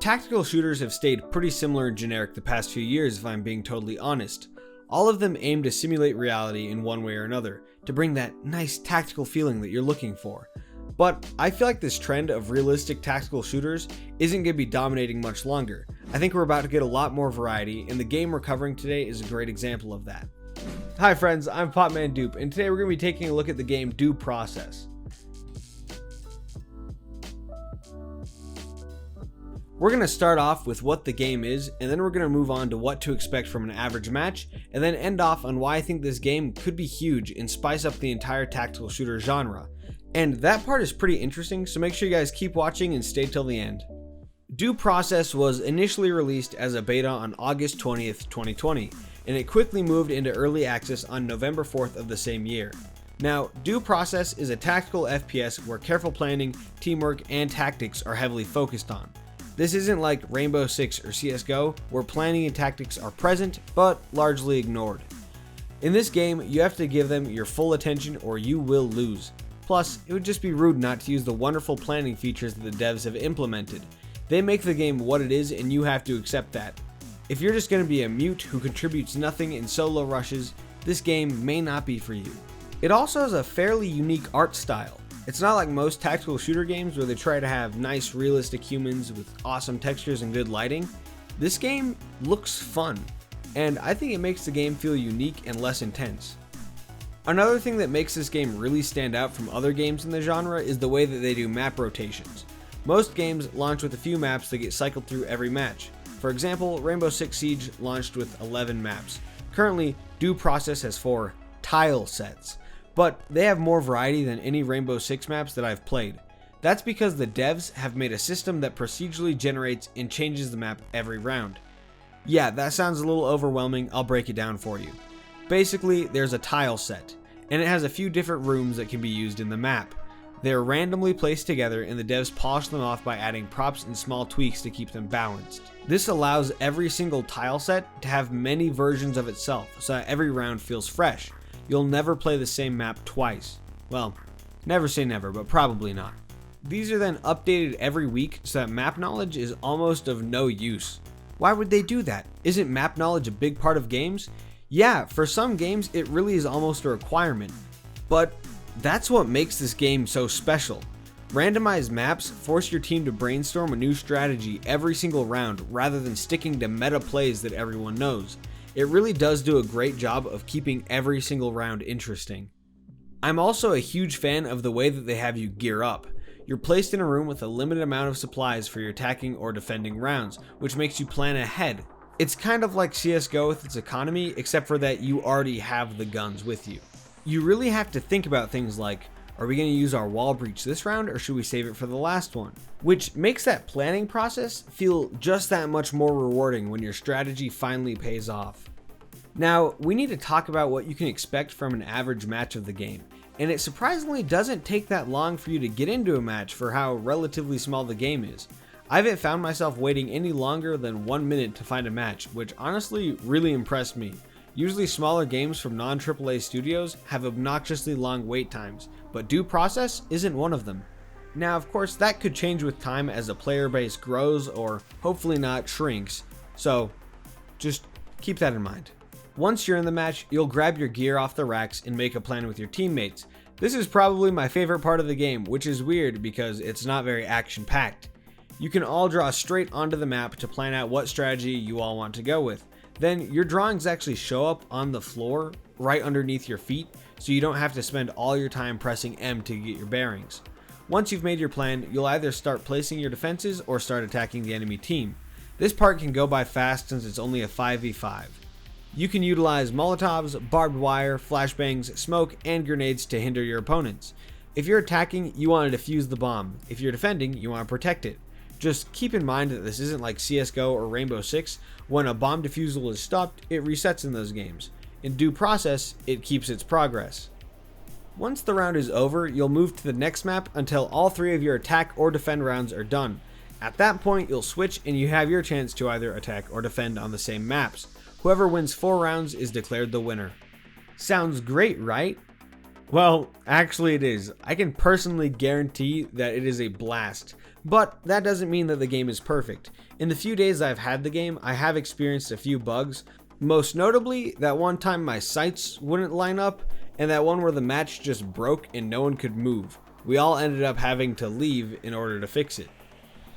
Tactical shooters have stayed pretty similar and generic the past few years if I'm being totally honest. All of them aim to simulate reality in one way or another, to bring that nice tactical feeling that you're looking for. But I feel like this trend of realistic tactical shooters isn't going to be dominating much longer. I think we're about to get a lot more variety, and the game we're covering today is a great example of that. Hi friends, I'm Popmandoop, and today we're going to be taking a look at the game Due Process. We're going to start off with what the game is, and then we're going to move on to what to expect from an average match, and then end off on why I think this game could be huge and spice up the entire tactical shooter genre. And that part is pretty interesting, so make sure you guys keep watching and stay till the end. Due Process was initially released as a beta on August 20th, 2020, and it quickly moved into early access on November 4th of the same year. Now, Due Process is a tactical FPS where careful planning, teamwork, and tactics are heavily focused on. This isn't like Rainbow Six or CSGO, where planning and tactics are present, but largely ignored. In this game, you have to give them your full attention or you will lose. Plus, it would just be rude not to use the wonderful planning features that the devs have implemented. They make the game what it is and you have to accept that. If you're just going to be a mute who contributes nothing in solo rushes, this game may not be for you. It also has a fairly unique art style. It's not like most tactical shooter games where they try to have nice realistic humans with awesome textures and good lighting. This game looks fun, and I think it makes the game feel unique and less intense. Another thing that makes this game really stand out from other games in the genre is the way that they do map rotations. Most games launch with a few maps that get cycled through every match. For example, Rainbow Six Siege launched with 11 maps. Currently, Due Process has 4 tile sets. But they have more variety than any Rainbow Six maps that I've played. That's because the devs have made a system that procedurally generates and changes the map every round. Yeah, that sounds a little overwhelming, I'll break it down for you. Basically, there's a tile set, and it has a few different rooms that can be used in the map. They're randomly placed together and the devs polish them off by adding props and small tweaks to keep them balanced. This allows every single tile set to have many versions of itself, so that every round feels fresh. You'll never play the same map twice. Well, never say never, but probably not. These are then updated every week so that map knowledge is almost of no use. Why would they do that? Isn't map knowledge a big part of games? Yeah, for some games it really is almost a requirement. But that's what makes this game so special. Randomized maps force your team to brainstorm a new strategy every single round rather than sticking to meta plays that everyone knows. It really does do a great job of keeping every single round interesting. I'm also a huge fan of the way that they have you gear up. You're placed in a room with a limited amount of supplies for your attacking or defending rounds, which makes you plan ahead. It's kind of like CSGO with its economy, except for that you already have the guns with you. You really have to think about things like, are we going to use our wall breach this round or should we save it for the last one? Which makes that planning process feel just that much more rewarding when your strategy finally pays off. Now, we need to talk about what you can expect from an average match of the game, and it surprisingly doesn't take that long for you to get into a match for how relatively small the game is. I haven't found myself waiting any longer than 1 minute to find a match, which honestly really impressed me. Usually smaller games from non-AAA studios have obnoxiously long wait times, but Due Process isn't one of them. Now, of course, that could change with time as the player base grows or hopefully not shrinks, so just keep that in mind. Once you're in the match, you'll grab your gear off the racks and make a plan with your teammates. This is probably my favorite part of the game, which is weird because it's not very action-packed. You can all draw straight onto the map to plan out what strategy you all want to go with. Then your drawings actually show up on the floor right underneath your feet, so you don't have to spend all your time pressing M to get your bearings. Once you've made your plan, you'll either start placing your defenses or start attacking the enemy team. This part can go by fast since it's only a 5v5. You can utilize Molotovs, barbed wire, flashbangs, smoke, and grenades to hinder your opponents. If you're attacking, you want to defuse the bomb. If you're defending, you want to protect it. Just keep in mind that this isn't like CSGO or Rainbow Six. When a bomb defusal is stopped, it resets in those games. In Due Process, it keeps its progress. Once the round is over, you'll move to the next map until all 3 of your attack or defend rounds are done. At that point, you'll switch and you have your chance to either attack or defend on the same maps. Whoever wins 4 rounds is declared the winner. Sounds great, right? Well, actually it is. I can personally guarantee that it is a blast. But that doesn't mean that the game is perfect. In the few days I've had the game, I have experienced a few bugs. Most notably, that one time my sights wouldn't line up, and that one where the match just broke and no one could move. We all ended up having to leave in order to fix it.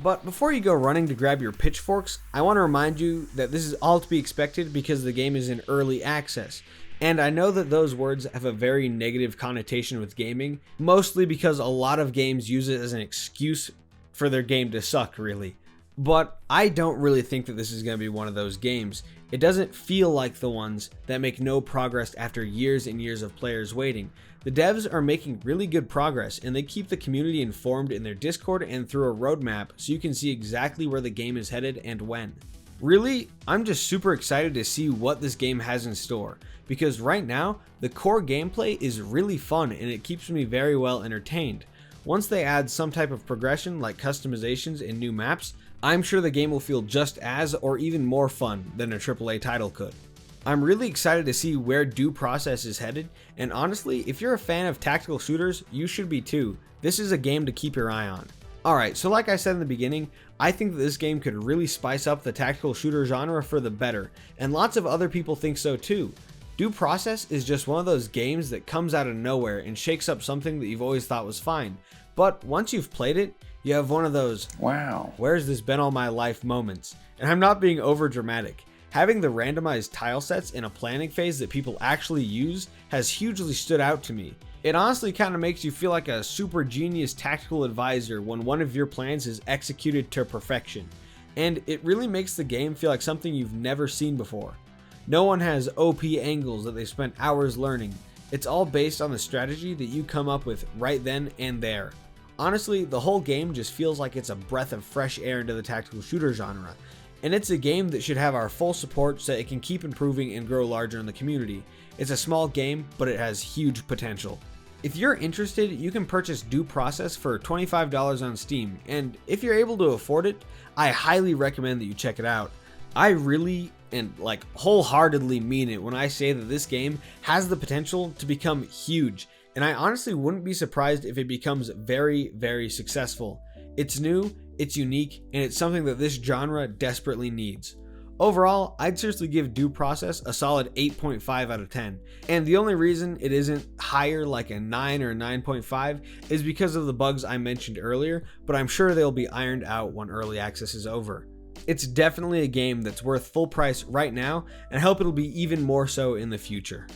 But before you go running to grab your pitchforks, I want to remind you that this is all to be expected because the game is in early access. And I know that those words have a very negative connotation with gaming, mostly because a lot of games use it as an excuse for their game to suck, really. But I don't really think that this is going to be one of those games. It doesn't feel like the ones that make no progress after years and years of players waiting. The devs are making really good progress, and they keep the community informed in their Discord and through a roadmap so you can see exactly where the game is headed and when. Really, I'm just super excited to see what this game has in store, because right now, the core gameplay is really fun and it keeps me very well entertained. Once they add some type of progression like customizations and new maps, I'm sure the game will feel just as or even more fun than a AAA title could. I'm really excited to see where Due Process is headed, and honestly, if you're a fan of tactical shooters, you should be too. This is a game to keep your eye on. Alright, so like I said in the beginning, I think that this game could really spice up the tactical shooter genre for the better, and lots of other people think so too. Due Process is just one of those games that comes out of nowhere and shakes up something that you've always thought was fine, but once you've played it, you have one of those, wow, where's this been all my life moments. And I'm not being over dramatic. Having the randomized tile sets in a planning phase that people actually use has hugely stood out to me. It honestly kind of makes you feel like a super genius tactical advisor when one of your plans is executed to perfection. And it really makes the game feel like something you've never seen before. No one has OP angles that they spent hours learning. It's all based on the strategy that you come up with right then and there. Honestly, the whole game just feels like it's a breath of fresh air into the tactical shooter genre. And it's a game that should have our full support so it can keep improving and grow larger in the community. It's a small game, but it has huge potential. If you're interested, you can purchase Due Process for $25 on Steam, and if you're able to afford it, I highly recommend that you check it out. I really and wholeheartedly mean it when I say that this game has the potential to become huge, and I honestly wouldn't be surprised if it becomes very, very successful. It's new, it's unique, and it's something that this genre desperately needs. Overall, I'd seriously give Due Process a solid 8.5 out of 10, and the only reason it isn't higher like a 9 or a 9.5 is because of the bugs I mentioned earlier, but I'm sure they'll be ironed out when early access is over. It's definitely a game that's worth full price right now, and I hope it'll be even more so in the future.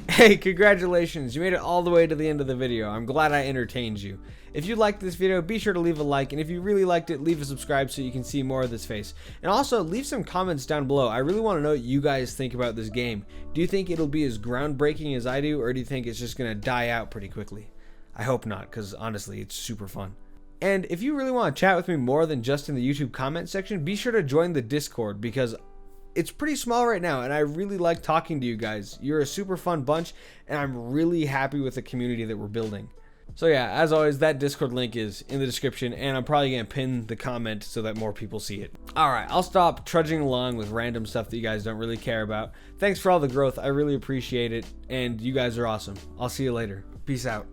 Hey, congratulations, you made it all the way to the end of the video. I'm glad I entertained you. If you liked this video, be sure to leave a like, and if you really liked it, leave a subscribe so you can see more of this face. And also, leave some comments down below. I really want to know what you guys think about this game. Do you think it'll be as groundbreaking as I do, or do you think it's just going to die out pretty quickly? I hope not, because honestly, it's super fun. And if you really want to chat with me more than just in the YouTube comment section, be sure to join the Discord, because it's pretty small right now, and I really like talking to you guys. You're a super fun bunch, and I'm really happy with the community that we're building. So yeah, as always, that Discord link is in the description, and I'm probably going to pin the comment so that more people see it. Alright, I'll stop trudging along with random stuff that you guys don't really care about. Thanks for all the growth, I really appreciate it, and you guys are awesome. I'll see you later. Peace out.